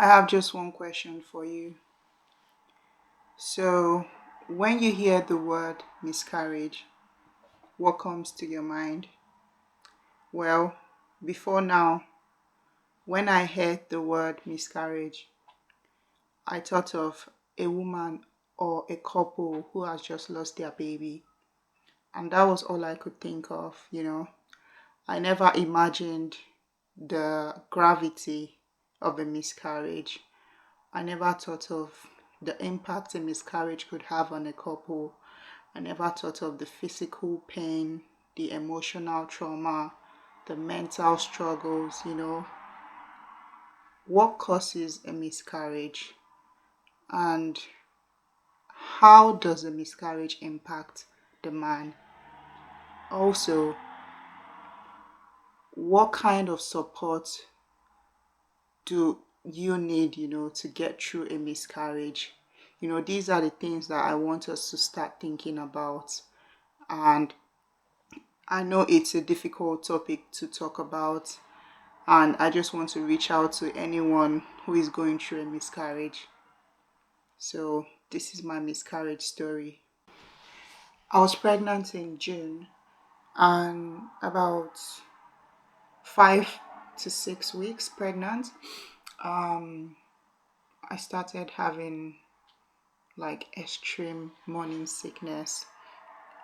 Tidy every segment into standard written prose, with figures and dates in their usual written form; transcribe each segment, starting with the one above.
I have just one question for you. So, when you hear the word miscarriage, what comes to your mind? Well, before now, when I heard the word miscarriage, I thought of a woman or a couple who has just lost their baby. And that was all I could think of. I never imagined the gravity of a miscarriage. I never thought of the impact a miscarriage could have on a couple. I never thought of the physical pain, the emotional trauma, the mental struggles. What causes a miscarriage, and how does a miscarriage impact the man? Also, what kind of support do you need, to get through a miscarriage? These are the things that I want us to start thinking about. And I know it's a difficult topic to talk about, and I just want to reach out to anyone who is going through a miscarriage. So, this is my miscarriage story. I was pregnant in June, and about 5 to 6 weeks pregnant, um, I started having like extreme morning sickness,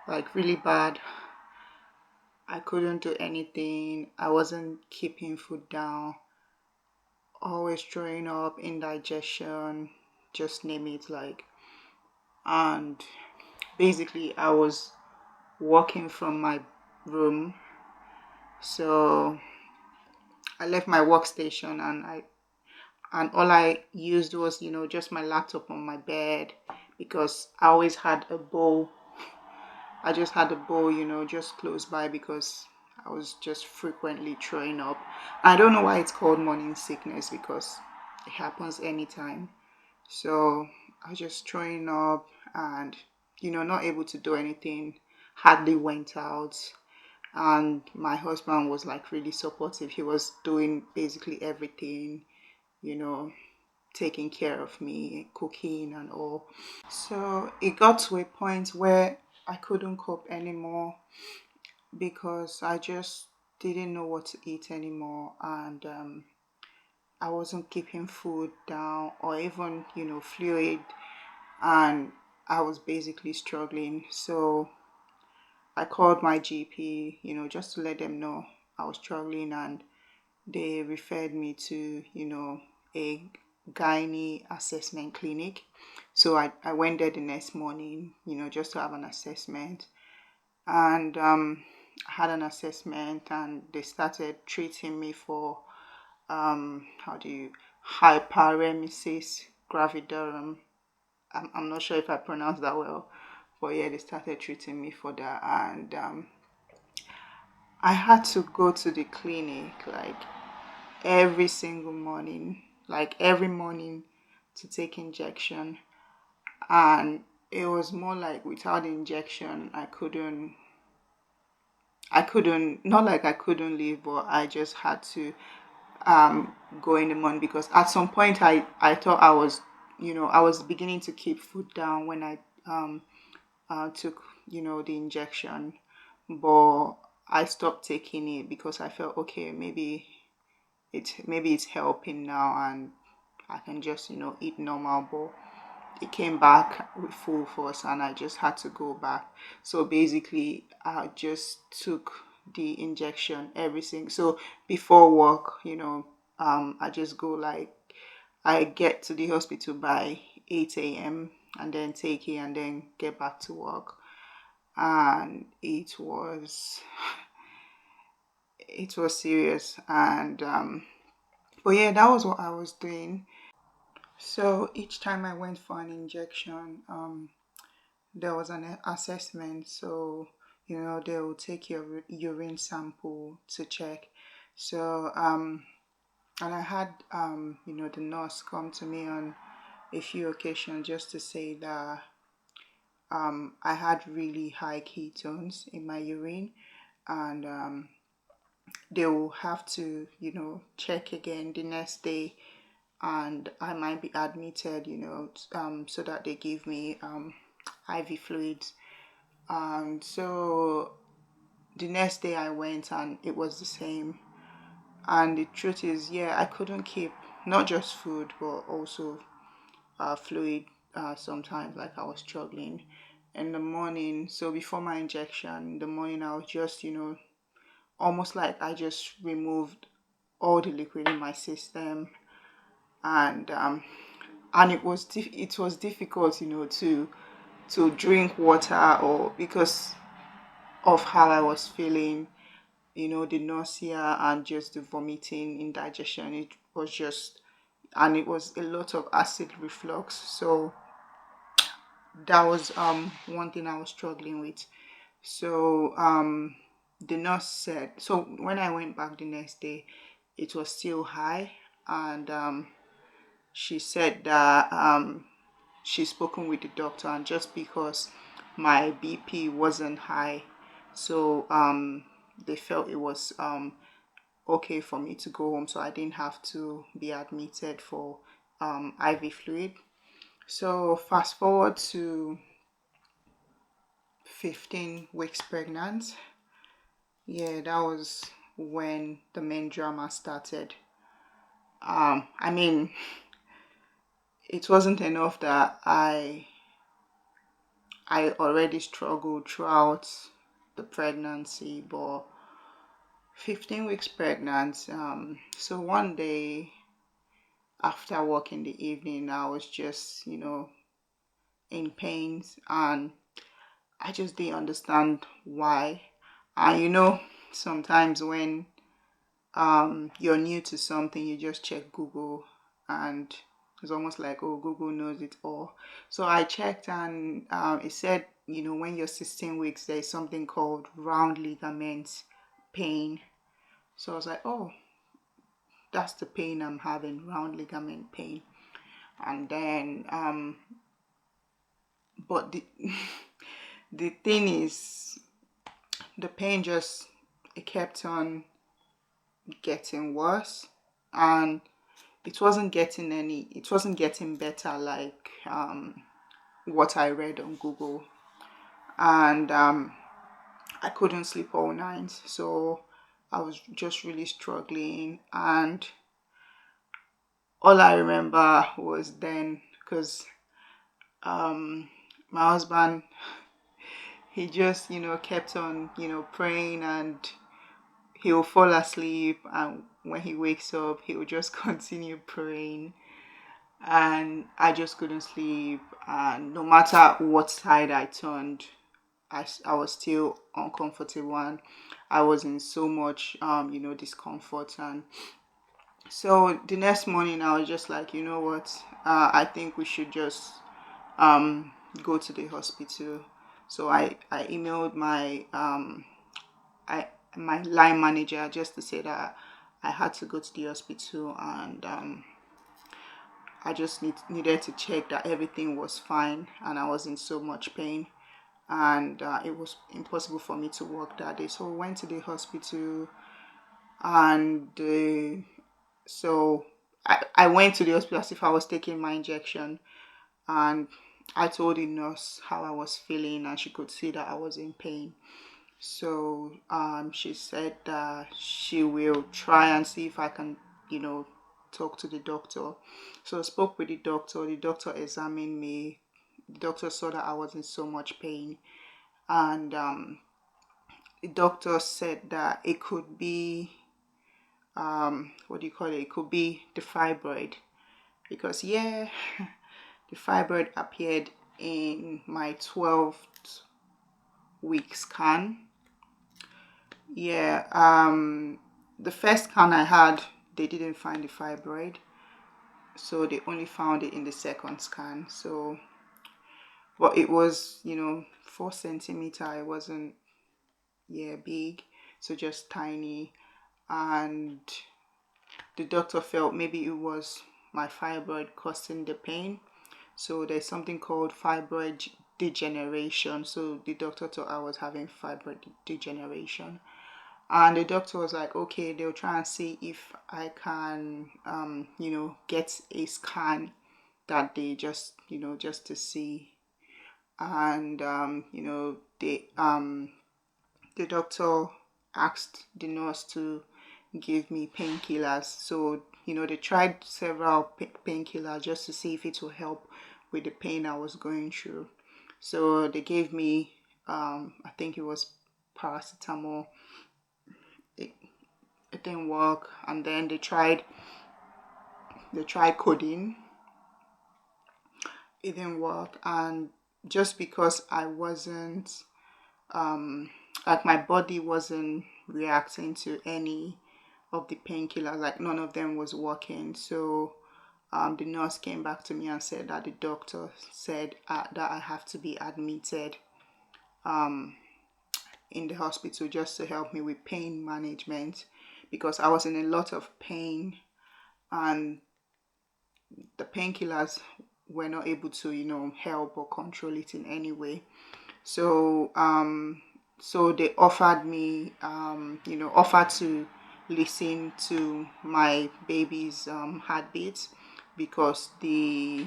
like really bad. I couldn't do anything. I wasn't keeping food down, always throwing up, indigestion, just name it. And basically, I was walking from my room. So I left my workstation, and all I used was, just my laptop on my bed, because I always had a bowl. I just had a bowl, just close by, because I was just frequently throwing up. I don't know why it's called morning sickness, because it happens anytime. So I was just throwing up and, not able to do anything, hardly went out. And my husband was like really supportive. He was doing basically everything, you know, taking care of me, cooking and all. So it got to a point where I couldn't cope anymore, because I just didn't know what to eat anymore. And I wasn't keeping food down, or even, fluid. And I was basically struggling. So I called my GP, just to let them know I was struggling, and they referred me to, a gynae assessment clinic. So I went there the next morning, just to have an assessment. And I had an assessment, and they started treating me for, how do you, hyperemisis gravidarum. I'm not sure if I pronounced that well, but yeah, they started treating me for that. And I had to go to the clinic like every single morning, like every morning, to take injection. And it was more like without the injection, I couldn't, not like I couldn't leave, but I just had to go in the morning, because at some point I thought I was beginning to keep food down when I took, the injection. But I stopped taking it, because I felt okay, maybe it's helping now, and I can just, eat normal. But it came back with full force, and I just had to go back. So basically, I just took the injection everything. So before work, I just go, like, I get to the hospital by 8 a.m. and then take it, and then get back to work. And it was serious. And but yeah, that was what I was doing. So each time I went for an injection, there was an assessment. So they will take your urine sample to check. So and I had the nurse come to me on a few occasions, just to say that I had really high ketones in my urine. And they will have to check again the next day, and I might be admitted, so that they give me IV fluids. And so the next day I went and it was the same. And the truth is, yeah, I couldn't keep not just food but also fluid. Sometimes, like, I was struggling in the morning. So before my injection, in the morning, I was just, almost like I just removed all the liquid in my system, and it was difficult, to drink water, or because of how I was feeling, the nausea and just the vomiting, indigestion. It was just, and it was a lot of acid reflux. So that was one thing I was struggling with. So the nurse said, so when I went back the next day, it was still high, and she said that she's spoken with the doctor, and just because my BP wasn't high, so they felt it was okay for me to go home, so I didn't have to be admitted for IV fluid. So fast forward to 15 weeks pregnant. Yeah, that was when the main drama started. I mean, it wasn't enough that I already struggled throughout the pregnancy, but 15 weeks pregnant. So one day after work in the evening, I was just, in pains, and I just didn't understand why. And sometimes when you're new to something, you just check Google, and it's almost like, oh, Google knows it all. So I checked, and it said, when you're 16 weeks, there's something called round ligament pain. So I was like, oh, that's the pain I'm having, round ligament pain. And then but the the thing is, the pain just, it kept on getting worse, and it wasn't getting better, like what I read on Google. And I couldn't sleep all night, so I was just really struggling. And all I remember was then, because my husband, he just, kept on, praying, and he'll fall asleep, and when he wakes up, he'll just continue praying. And I just couldn't sleep, and no matter what side I turned, I was still uncomfortable, and I was in so much discomfort. And so the next morning, I was just like, you know what, I think we should just go to the hospital. So I emailed my line manager, just to say that I had to go to the hospital, and I just needed to check that everything was fine, and I was in so much pain, and it was impossible for me to work that day. So I went to the hospital, and so I went to the hospital as if I was taking my injection, and I told the nurse how I was feeling, and she could see that I was in pain. So she said that she will try and see if I can, talk to the doctor. So I spoke with the doctor. The doctor examined me. The doctor saw that I was in so much pain, and the doctor said that it could be, what do you call it? It could be the fibroid, because yeah, the fibroid appeared in my 12th week scan. Yeah, the first scan I had, they didn't find the fibroid, so they only found it in the second scan. So, but it was, 4 centimeter. It wasn't, big, so just tiny. And the doctor felt maybe it was my fibroid causing the pain. So there's something called fibroid degeneration. So the doctor thought I was having fibroid degeneration. And the doctor was like, okay, they'll try and see if I can, get a scan that day, just to see. And the doctor asked the nurse to give me painkillers. So they tried several painkillers just to see if it will help with the pain I was going through. So they gave me, I think it was paracetamol. It didn't work, and then they tried codeine. It didn't work, and just because I wasn't like my body wasn't reacting to any of the painkillers, like none of them was working. So the nurse came back to me and said that the doctor said that I have to be admitted in the hospital just to help me with pain management, because I was in a lot of pain, and the painkillers were not able to help or control it in any way. So so they offered to listen to my baby's heartbeat, because the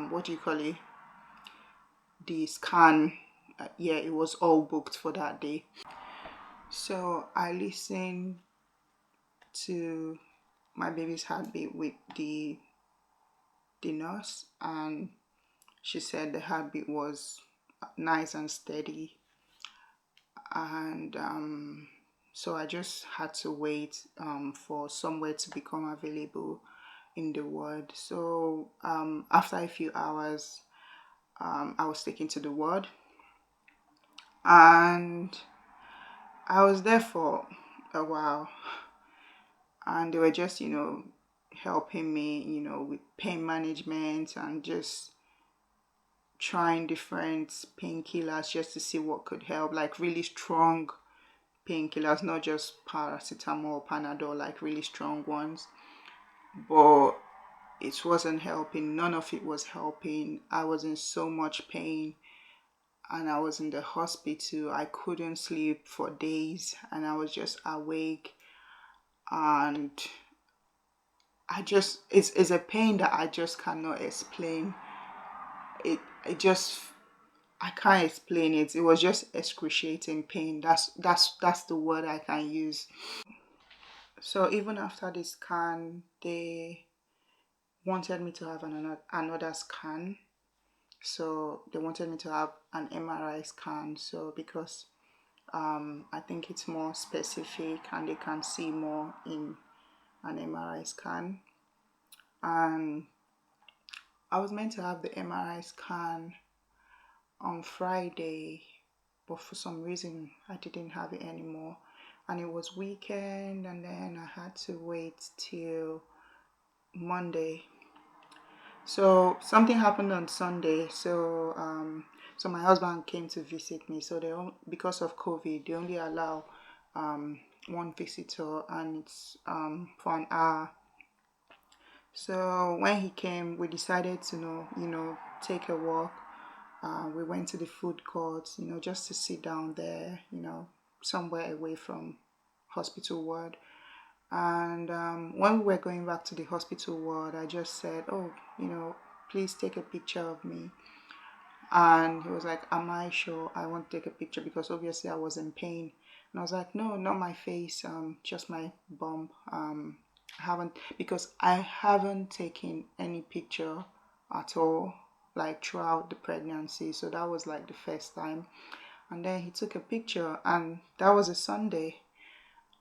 what do you call it, the scan, yeah, it was all booked for that day. So I listened to my baby's heartbeat with the nurse, and she said the heartbeat was nice and steady. And so I just had to wait for somewhere to become available in the ward. So after a few hours, I was taken to the ward, and I was there for a while, and they were just helping me with pain management, and just trying different painkillers just to see what could help, like really strong painkillers, not just paracetamol or panadol, like really strong ones. But it wasn't helping. None of it was helping. I was in so much pain, and I was in the hospital. I couldn't sleep for days, and I was just awake. And it's a pain that I just cannot explain. It just, I can't explain it. It was just excruciating pain. That's the word I can use. So even after the scan, they wanted me to have another scan. So they wanted me to have an MRI scan. So because I think it's more specific and they can see more in an MRI scan. And I was meant to have the MRI scan on Friday, but for some reason I didn't have it anymore. And it was weekend, and then I had to wait till Monday. So something happened on Sunday. So my husband came to visit me. So because of COVID, they only allow one visitor, and it's for an hour. So when he came, we decided to take a walk. We went to the food court, just to sit down there, somewhere away from hospital ward. And when we were going back to the hospital ward, I just said, oh, please take a picture of me. And he was like, am I sure I want to take a picture? Because obviously I was in pain. And I was like, no, not my face, just my bump. I haven't taken any picture at all, like throughout the pregnancy. So that was like the first time. And then he took a picture, and that was a Sunday.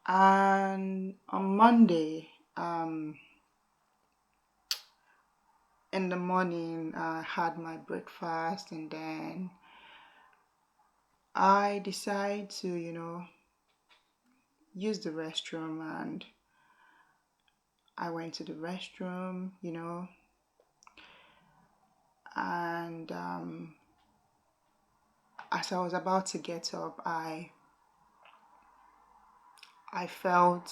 And on Monday, in the morning, I had my breakfast, and then I decided to, use the restroom, and I went to the restroom, and as I was about to get up, I felt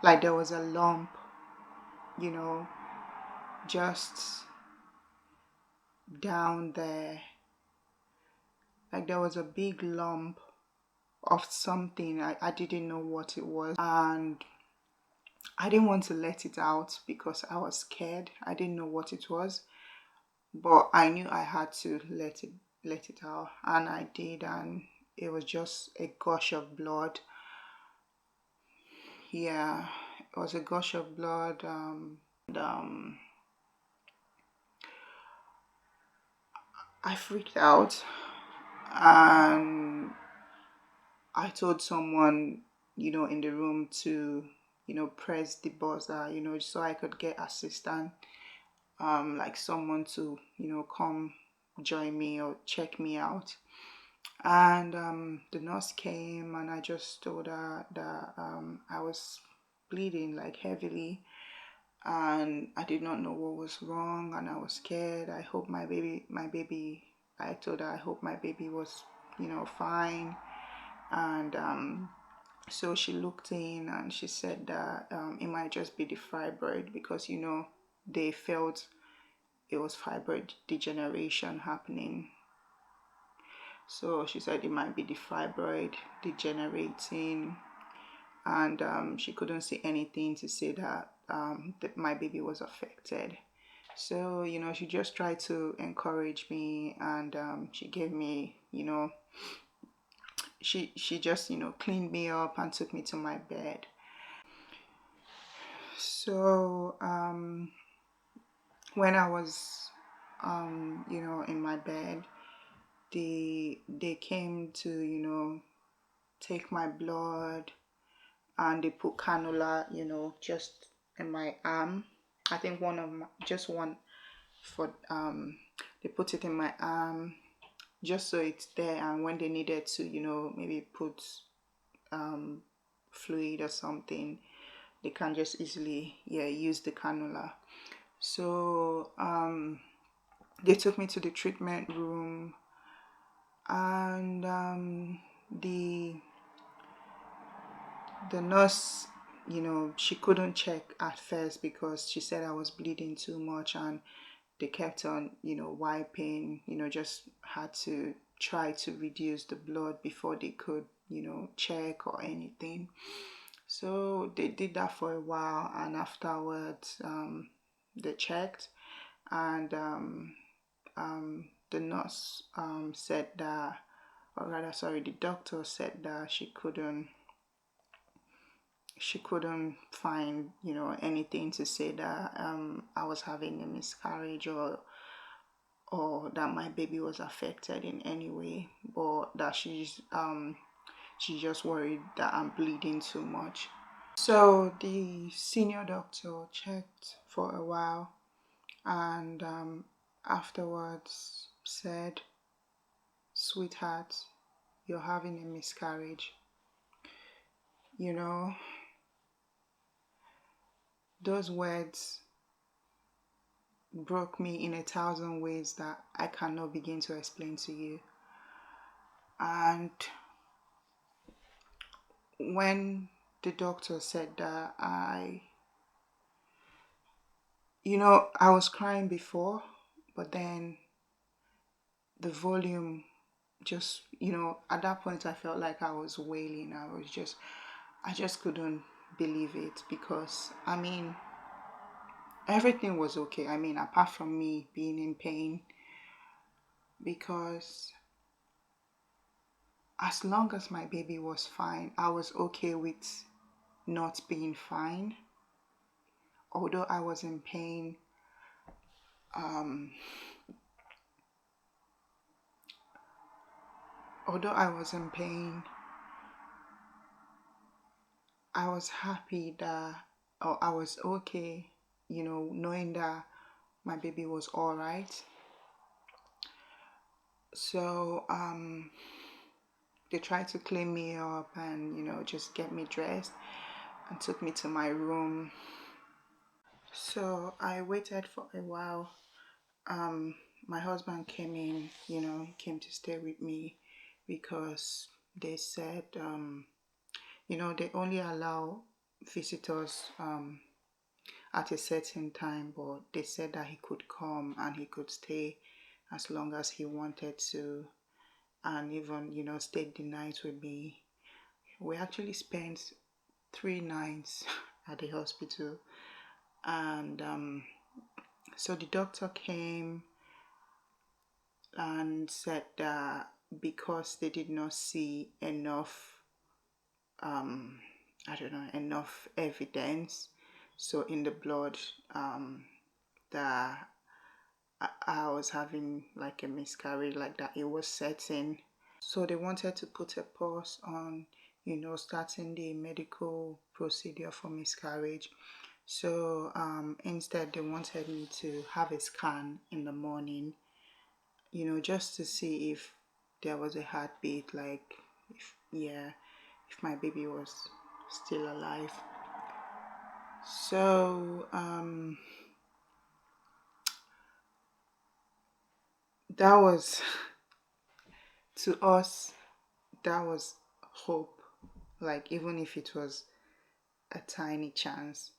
like there was a lump, you know, just down there. Like there was a big lump of something. I didn't know what it was, and I didn't want to let it out because I was scared. I didn't know what it was, but I knew I had to let it out, and I did, and it was just a gush of blood. Yeah, it was a gush of blood. I freaked out, and I told someone, in the room to, press the buzzer, so I could get assistance, like someone to, come join me or check me out. And the nurse came, and I just told her that I was bleeding like heavily, and I did not know what was wrong, and I was scared. I hope I told her I hope my baby was, fine. And so she looked in, and she said that it might just be the fibroid, because they felt it was fibroid degeneration happening. So she said it might be the fibroid degenerating, and she couldn't see anything to say that my baby was affected. So she just tried to encourage me, and she gave me, she just cleaned me up and took me to my bed. So when I was in my bed, they came to take my blood, and they put cannula just in my arm. I think just one for they put it in my arm just so it's there, and when they needed to maybe put fluid or something, they can just easily use the cannula. So they took me to the treatment room, and the nurse, she couldn't check at first because she said I was bleeding too much, and they kept on wiping, just had to try to reduce the blood before they could check or anything. So they did that for a while, and afterwards they checked, and the nurse said that, or rather, sorry, the doctor said that she couldn't find anything to say that I was having a miscarriage, or that my baby was affected in any way, but that she's just worried that I'm bleeding too much. So the senior doctor checked for a while, and afterwards said, "Sweetheart, you're having a miscarriage." Those words broke me in 1,000 ways that I cannot begin to explain to you. And when the doctor said that, I was crying before, but then the volume just, at that point I felt like I was wailing. I just couldn't believe it, because everything was okay. Apart from me being in pain, because as long as my baby was fine, I was okay with not being fine. Although I was in pain, um, I was happy that, or I was okay, knowing that my baby was all right. So they tried to clean me up and just get me dressed and took me to my room. So I waited for a while. My husband came in, he came to stay with me, because they said they only allow visitors at a certain time, but they said that he could come and he could stay as long as he wanted to, and even stay the night with me. we actually spent 3 nights at the hospital. And so the doctor came and said that because they did not see enough, enough evidence, so in the blood, that I was having like a miscarriage, like that it was setting. So they wanted to put a pause on, starting the medical procedure for miscarriage. So instead, they wanted me to have a scan in the morning, just to see if there was a heartbeat, like if my baby was still alive. So that was to us, that was hope. Like even if it was a tiny chance,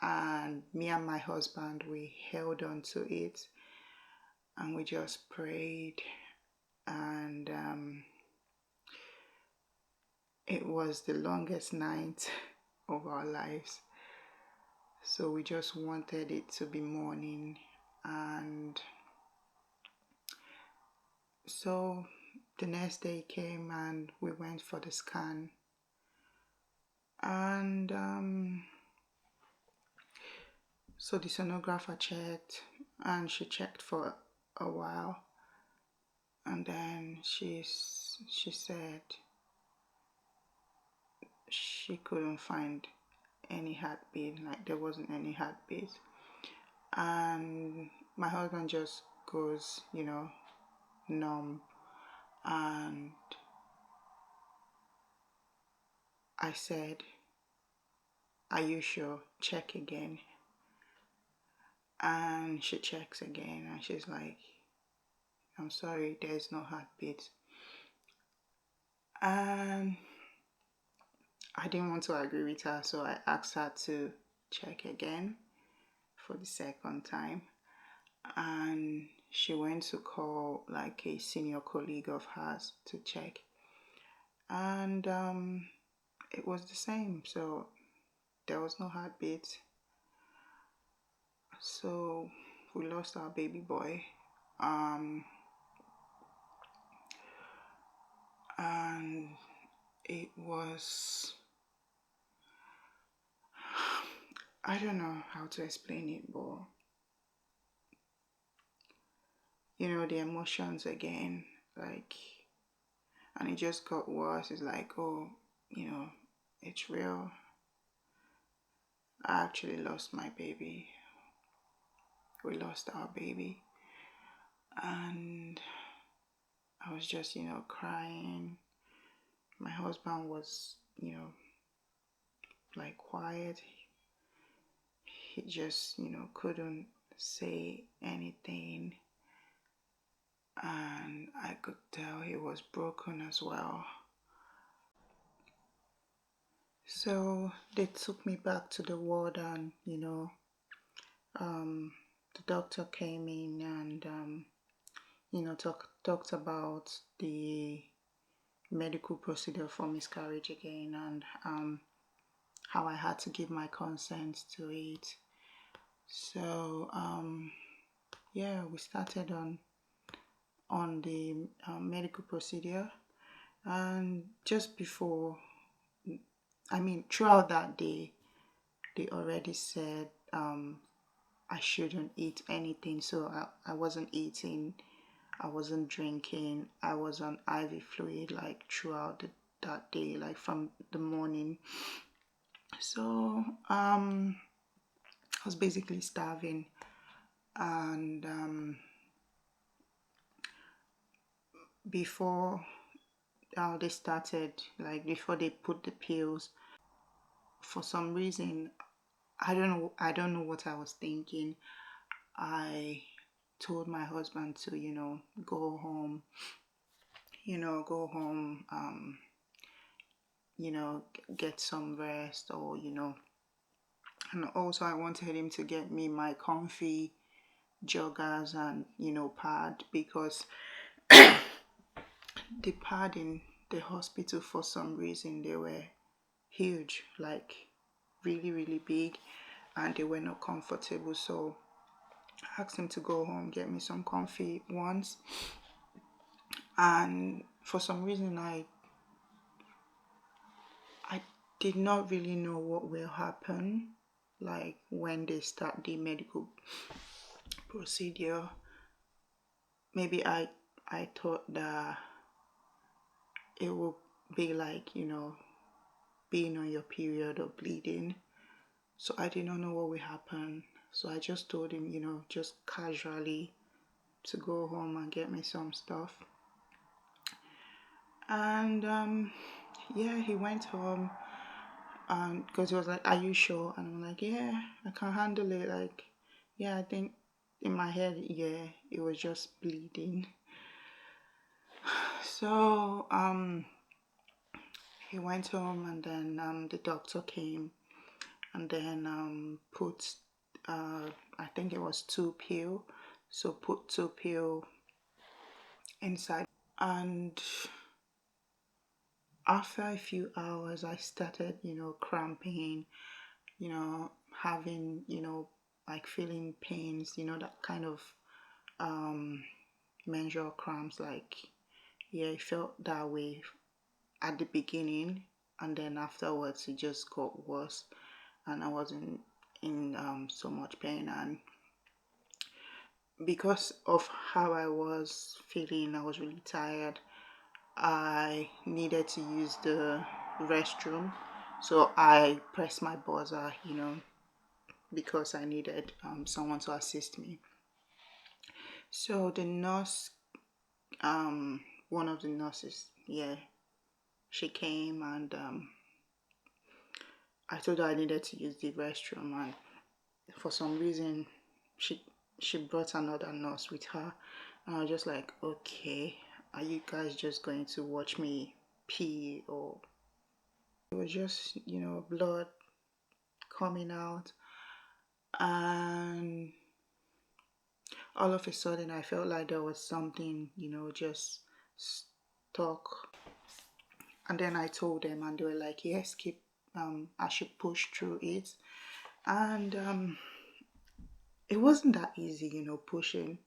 and me and my husband, we held on to it, and we just prayed. And it was the longest night of our lives, so we just wanted it to be morning. And so the next day came and we went for the scan. And so the sonographer checked, and she checked for a while, and then she said she couldn't find any heartbeat, like there wasn't any heartbeat. And my husband just goes, numb. And I said, "Are you sure? Check again." And she checks again, and she's like, "I'm sorry, there's no heartbeat." And I didn't want to agree with her, so I asked her to check again for the second time. And she went to call like a senior colleague of hers to check. And it was the same, so there was no heartbeat. So we lost our baby boy. And it was, I don't know how to explain it, but the emotions again, like, and it just got worse. It's like, oh, it's real. I actually lost my baby. We lost our baby. And I was just, crying. My husband was, like quiet. He just, couldn't say anything. And I could tell he was broken as well. So they took me back to the ward, and the doctor came in and talked about the medical procedure for miscarriage again, and how I had to give my consent to it. So we started on the medical procedure. And just before, throughout that day, they already said I shouldn't eat anything. So I wasn't eating, I wasn't drinking, I was on IV fluid like throughout that day, like from the morning. So I was basically starving. And before they started, like before they put the pills, for some reason, I don't know what I was thinking. I told my husband to go home, get some rest, or and also I wanted him to get me my comfy joggers and pad, because the pad in the hospital, for some reason they were huge, like really really big, and they were not comfortable. So I asked him to go home, get me some comfy ones. And for some reason I did not really know what will happen, like when they start the medical procedure. Maybe I thought that it would be like, being on your period or bleeding. So I did not know what would happen. So I just told him, just casually to go home and get me some stuff. And yeah, he went home, and because he was like, "Are you sure?" And I'm like, "Yeah, I can handle it." Like, yeah, I think in my head, yeah, it was just bleeding. So he went home, and then the doctor came, and then put I think it was 2 pill, so put 2 pill inside. And after a few hours I started, cramping, having, like feeling pains, that kind of menstrual cramps. Like, yeah, it felt that way at the beginning, and then afterwards it just got worse, and I wasn't in so much pain. And because of how I was feeling, I was really tired. I needed to use the restroom, so I pressed my buzzer, because I needed someone to assist me. So the nurse, one of the nurses, yeah, she came, and I told her I needed to use the restroom, and for some reason she brought another nurse with her, and I was just like, okay, are you guys just going to watch me pee? Or it was just, blood coming out, and all of a sudden I felt like there was something, just stuck. And then I told them, and they were like, yes, keep I should push through it. And it wasn't that easy, pushing.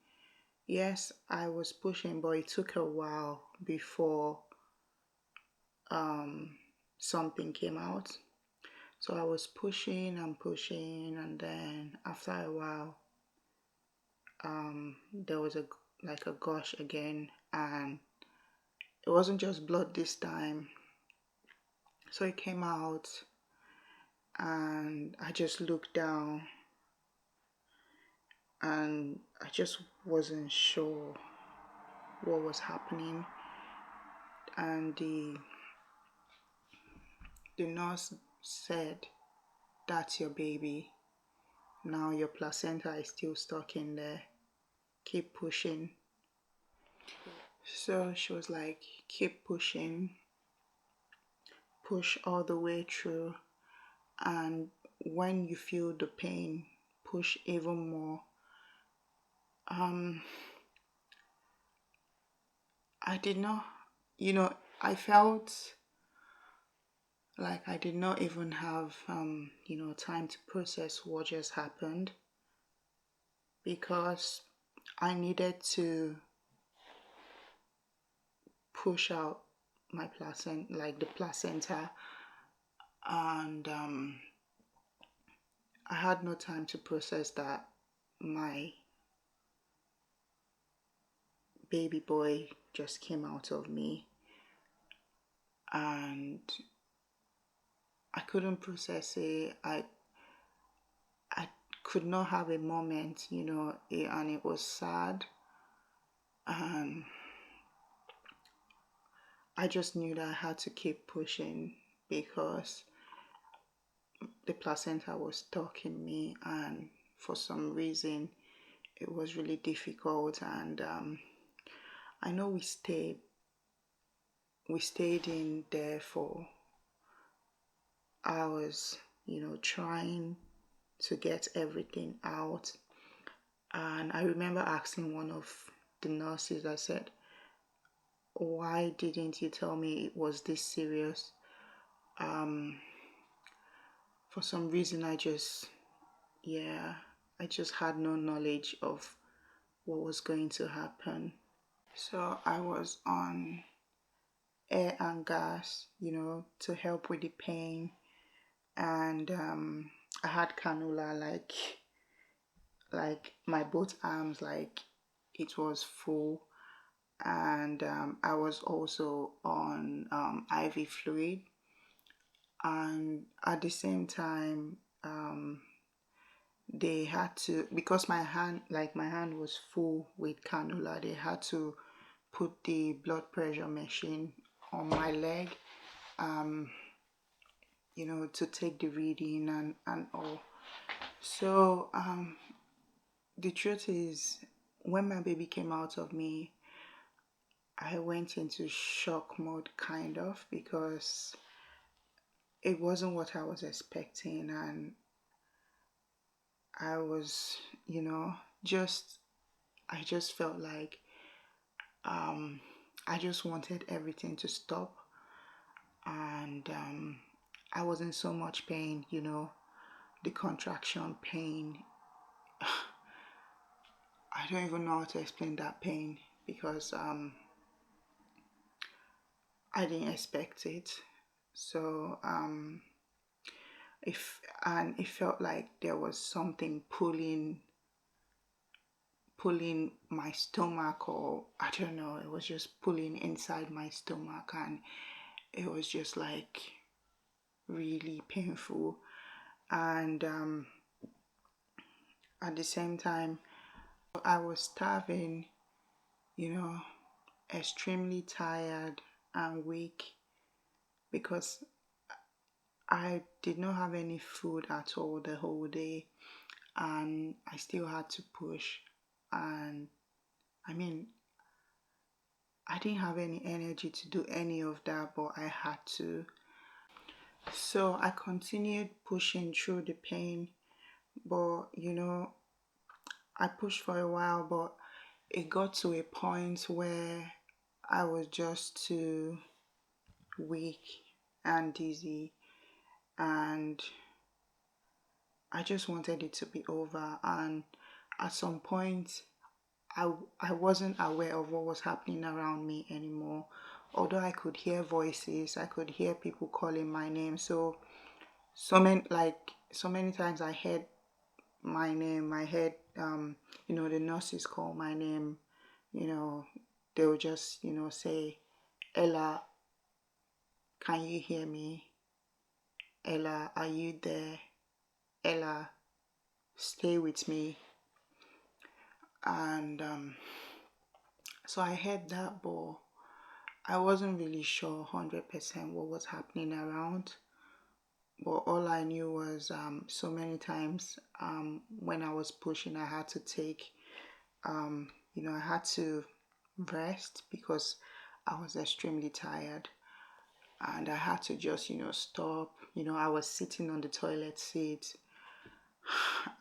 Yes, I was pushing, but it took a while before something came out. So I was pushing and pushing, and then after a while there was a gush again, and it wasn't just blood this time. So it came out, and I just looked down, and I just wasn't sure what was happening. And the nurse said, that's your baby. Now your placenta is still stuck in there. Keep pushing. So she was like, keep pushing. Push all the way through. And when you feel the pain, push even more. I did not, I felt like I did not even have, time to process what just happened, because I needed to push out my placenta, like the placenta, and I had no time to process that my baby boy just came out of me, and I couldn't process it. I could not have a moment, and it was sad. And I just knew that I had to keep pushing, because the placenta was stuck in me, and for some reason it was really difficult. And I know we stayed in there for hours, trying to get everything out. And I remember asking one of the nurses, I said, why didn't you tell me it was this serious? For some reason, I just had no knowledge of what was going to happen. So I was on air and gas, to help with the pain. And I had cannula, like my both arms, like it was full. And I was also on IV fluid. And at the same time, they had to, because my hand was full with cannula, they had to put the blood pressure machine on my leg, to take the reading and all. So the truth is, when my baby came out of me, I went into shock mode, kind of, because it wasn't what I was expecting. And I was, just, I just felt like I just wanted everything to stop. And I was in so much pain, the contraction pain. I don't even know how to explain that pain, because I didn't expect it. So if and it felt like there was something pulling my stomach, or I don't know, it was just pulling inside my stomach, and it was just like really painful. And at the same time, I was starving, you know, extremely tired and weak, because I did not have any food at all the whole day, and I still had to push. And I mean, I didn't have any energy to do any of that, but I had to. So I continued pushing through the pain, but I pushed for a while, but it got to a point where I was just too weak and dizzy, and I just wanted it to be over. And at some point, I wasn't aware of what was happening around me anymore. Although I could hear voices, I could hear people calling my name. So many times I heard my name. I heard the nurses call my name. You know, they would just say, "Ella, can you hear me? Ella, are you there? Ella, stay with me." And so I heard that, but I wasn't really sure 100% what was happening around. But all I knew was so many times when I was pushing, I had to I had to rest, because I was extremely tired. And I had to just, stop. I was sitting on the toilet seat.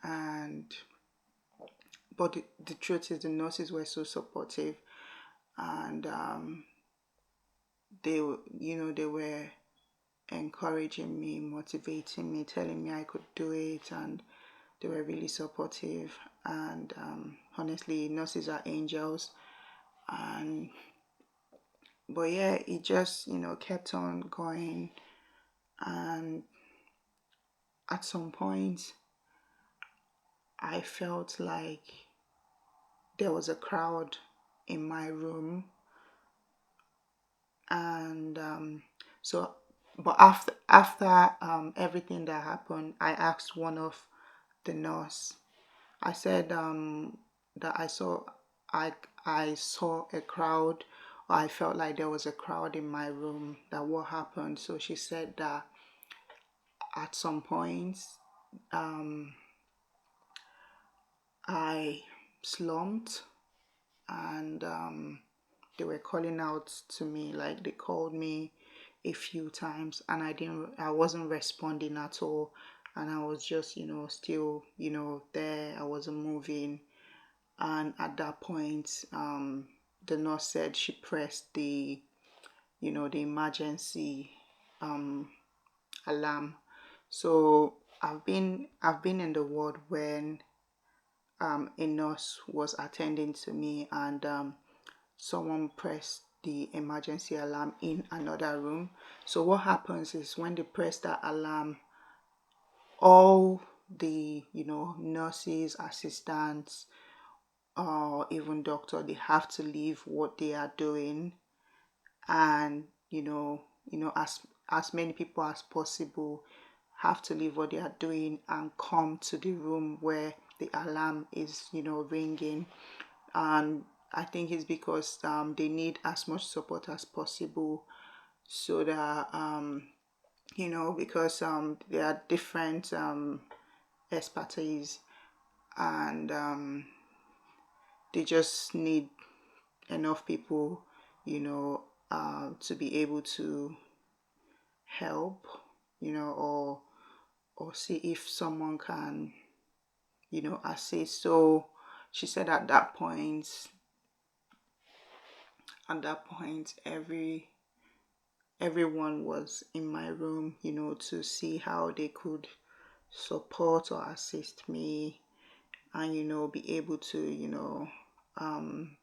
And but the truth is, the nurses were so supportive. And they were encouraging me, motivating me, telling me I could do it. And they were really supportive. And honestly, nurses are angels. And but yeah, it just kept on going. And at some point, I felt like there was a crowd in my room. And so but after everything that happened, I asked one of the nurse. I said that I saw a crowd, or I felt like there was a crowd in my room, that what happened. So she said that at some point I slumped. And they were calling out to me, like they called me a few times, and I wasn't responding at all. And I was just still there. I wasn't moving. And at that point, the nurse said she pressed the the emergency alarm. So I've been in the ward when a nurse was attending to me, and someone pressed the emergency alarm in another room. So what happens is when they press that alarm, all the nurses, assistants, or even doctor, they have to leave what they are doing, and as many people as possible have to leave what they are doing and come to the room where the alarm is ringing. And I think it's because they need as much support as possible, so that because there are different expertise, and they just need enough people to be able to help, or see if someone can assist. So she said at that point everyone was in my room, to see how they could support or assist me, and be able to um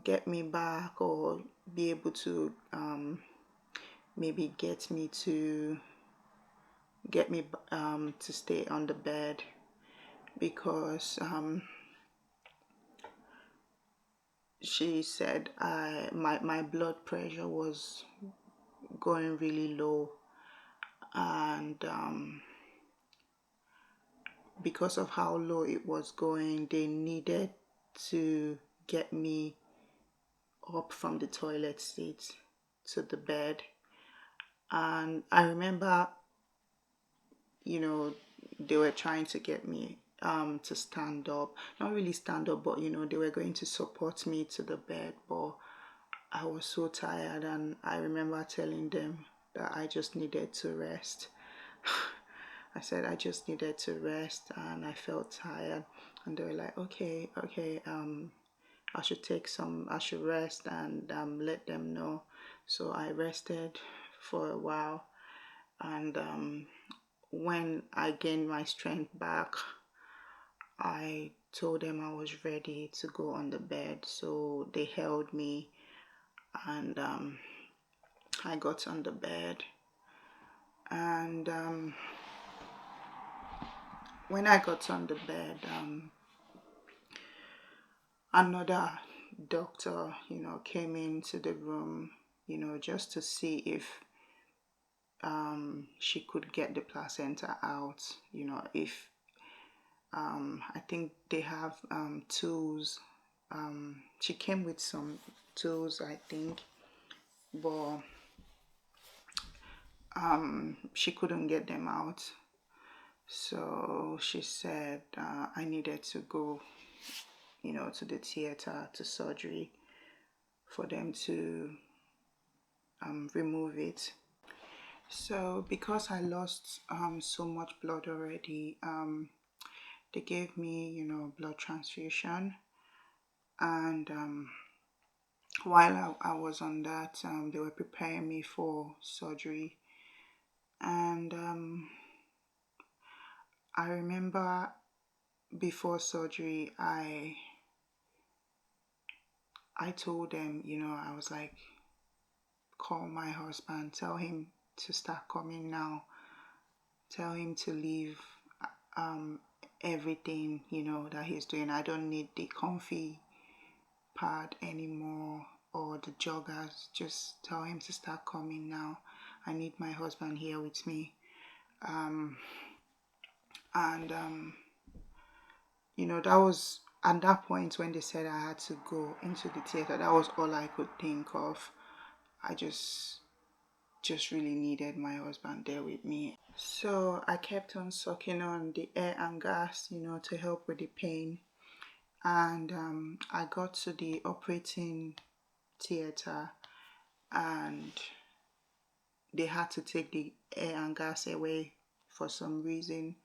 get me back, or be able to maybe get me to stay on the bed, because she said my blood pressure was going really low, and because of how low it was going, they needed to get me up from the toilet seat to the bed. And I remember they were trying to get me to stand up, not really stand up, but they were going to support me to the bed, but I was so tired, and I remember telling them that I just needed to rest. I said I just needed to rest, and I felt tired, and they were like, okay, I should rest, and let them know. So I rested for a while, and when I gained my strength back, I told them I was ready to go on the bed. So they held me, and I got on the bed. And when I got on the bed, another doctor, came into the room, just to see if she could get the placenta out, if I think they have tools. She came with some tools, I think, but she couldn't get them out. So she said I needed to go, to the theater, to surgery, for them to remove it. So because I lost so much blood already, they gave me, blood transfusion, and while I was on that, they were preparing me for surgery, and I remember before surgery, I told them, I was like, call my husband, tell him to start coming now, tell him to leave um everything that he's doing. I don't need the comfy pad anymore, or the joggers. Just tell him to start coming now. I need my husband here with me. And that was at that point when they said I had to go into the theater. That was all I could think of. I just really needed my husband there with me. So I kept on sucking on the air and gas, to help with the pain. And I got to the operating theater, and they had to take the air and gas away for some reason,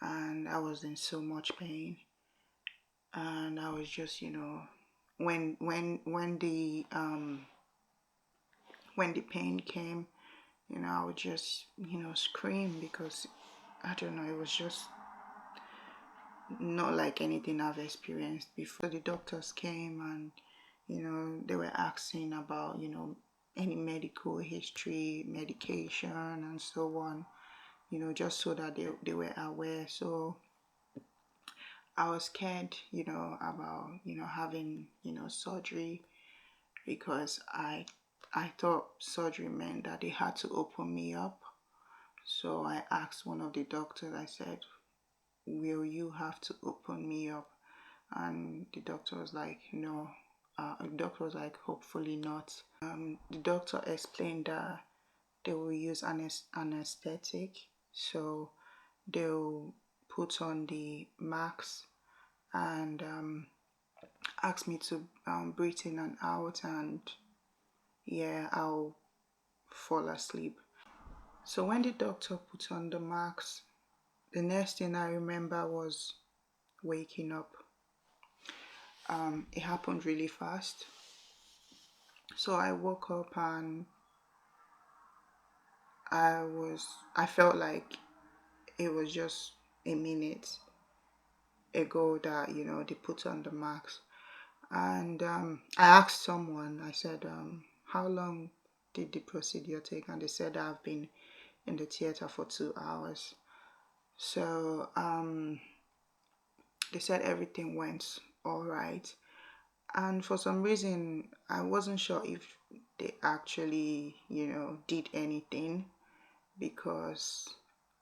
and I was in so much pain. And I was just, when the pain came, I would just, scream, because I don't know, it was just not like anything I've experienced before. The doctors came, and they were asking about, any medical history, medication, and so on, just so that they were aware. So I was scared, about, having, surgery, because I thought surgery meant that they had to open me up. So I asked one of the doctors, I said, will you have to open me up? And the doctor was like, no. The doctor was like, hopefully not. The doctor explained that they will use anesthetic. So they'll put on the mask and ask me to breathe in and out, and yeah, I'll fall asleep. So when the doctor put on the mask, the next thing I remember was waking up. It happened really fast. So I woke up, and I felt like it was just a minute ago that, they put on the mask. And I asked someone, I said, how long did the procedure take? And they said I've been in the theater for 2 hours. So they said everything went all right. And for some reason, I wasn't sure if they actually, did anything, because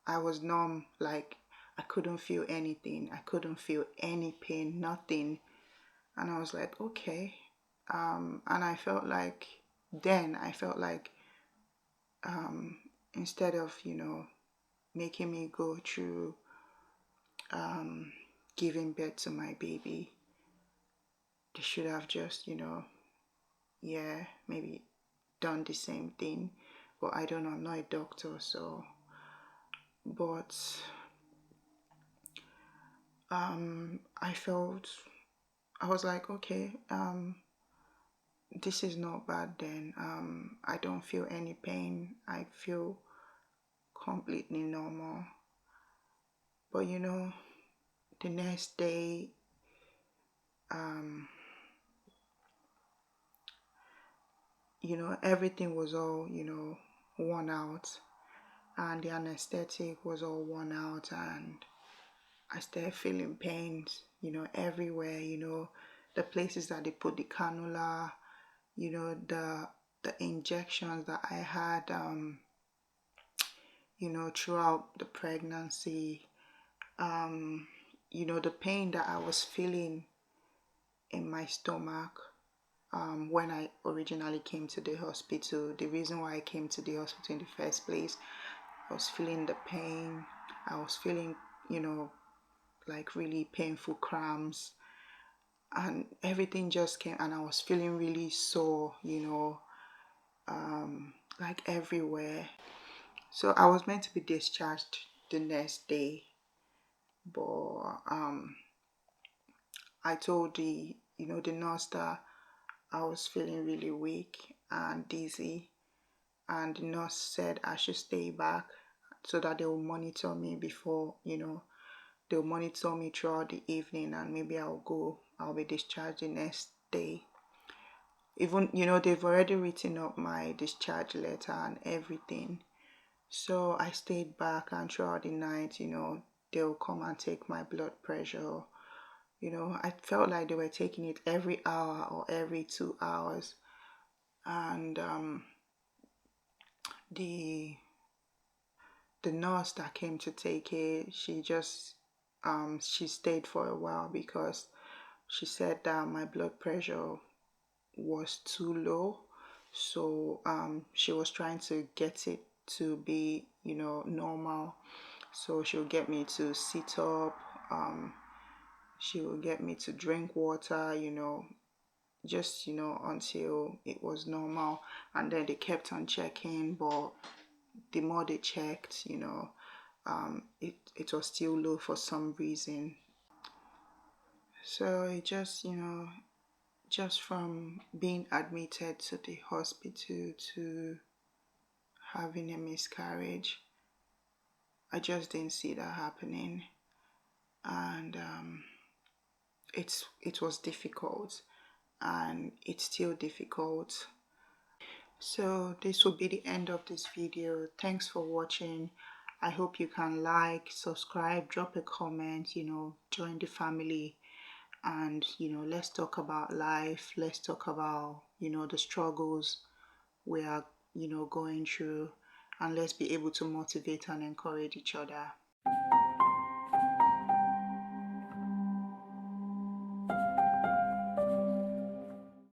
I was numb. Like, I couldn't feel anything. I couldn't feel any pain, nothing. And I was like, okay. And I felt like, instead of, making me go through giving birth to my baby, they should have just, maybe done the same thing. But I don't know, I'm not a doctor, so. But I was like, okay, this is not bad then. I don't feel any pain. I feel completely normal. But the next day, everything was all, worn out, and the anesthetic was all worn out, and I started feeling pains, everywhere, the places that they put the cannula, the injections that I had, throughout the pregnancy, the pain that I was feeling in my stomach. When I originally came to the hospital, the reason why I came to the hospital in the first place, I was feeling the pain. I was feeling, like really painful cramps, and everything just came, and I was feeling really sore, like everywhere. So I was meant to be discharged the next day, but I told the nurse that I was feeling really weak and dizzy, and the nurse said I should stay back so that they will monitor me before, they'll monitor me throughout the evening, and maybe I'll be discharged the next day. Even, they've already written up my discharge letter and everything. So I stayed back, and throughout the night, they'll come and take my blood pressure. I felt like they were taking it every hour or every 2 hours. And the nurse that came to take it, she stayed for a while, because she said that my blood pressure was too low. So she was trying to get it to be, normal. So she'll get me to sit up, she will get me to drink water, just, until it was normal. And then they kept on checking, but the more they checked, it was still low for some reason. So it just, just from being admitted to the hospital to having a miscarriage, I just didn't see that happening. And it was difficult, and it's still difficult. So this will be the end of this video. Thanks for watching. I hope you can like, subscribe, drop a comment, join the family, and let's talk about life. Let's talk about the struggles we are going through, and let's be able to motivate and encourage each other.